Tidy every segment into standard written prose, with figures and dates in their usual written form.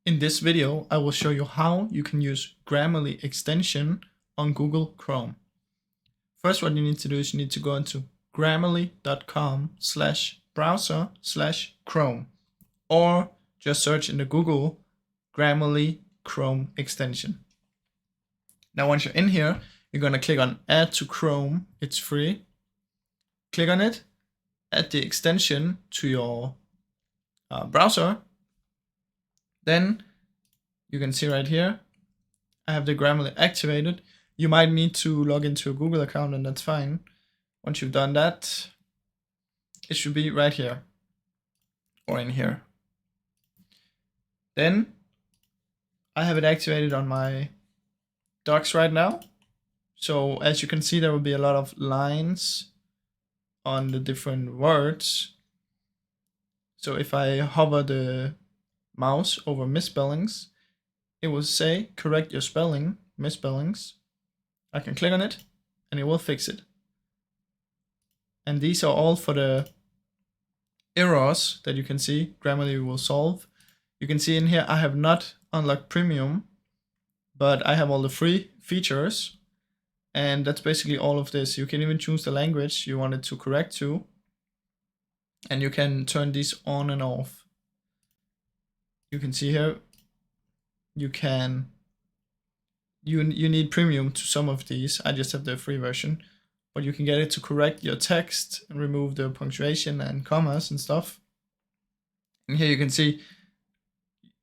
In this video, I will show you how you can use Grammarly extension on Google Chrome. First, what you need to do is you need to go into grammarly.com/browser/Chrome, or just search in the Google Grammarly Chrome extension. Now, once you're in here, you're going to click on Add to Chrome. It's free. Click on it, add the extension to your browser. Then you can see right here, I have the Grammarly activated. You might need to log into a Google account, and that's fine. Once you've done that, it should be right here or in here. Then I have it activated on my docs right now. So as you can see, there will be a lot of lines on the different words. So if I hover the mouse over misspellings, it will say correct your spelling, misspellings. I can click on it and it will fix it. And these are all for the errors that you can see Grammarly will solve. You can see in here I have not unlocked premium, but I have all the free features. And that's basically all of this. You can even choose the language you want it to correct to. And you can turn these on and off. You can see here, you need premium to some of these. I just have the free version, but you can get it to correct your text and remove the punctuation and commas and stuff. And here you can see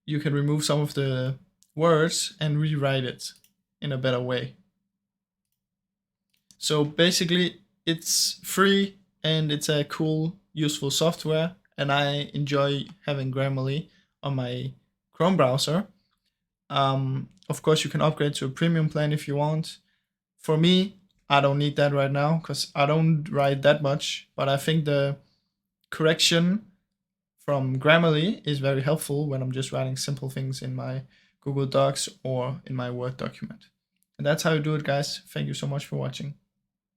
you can remove some of the words and rewrite it in a better way. So basically it's free and it's a cool, useful software, and I enjoy having Grammarly on my Chrome browser. Of course, you can upgrade to a premium plan if you want. For me, I don't need that right now because I don't write that much, but I think the correction from Grammarly is very helpful when I'm just writing simple things in my Google Docs or in my Word document. And that's how you do it, guys. Thank you so much for watching.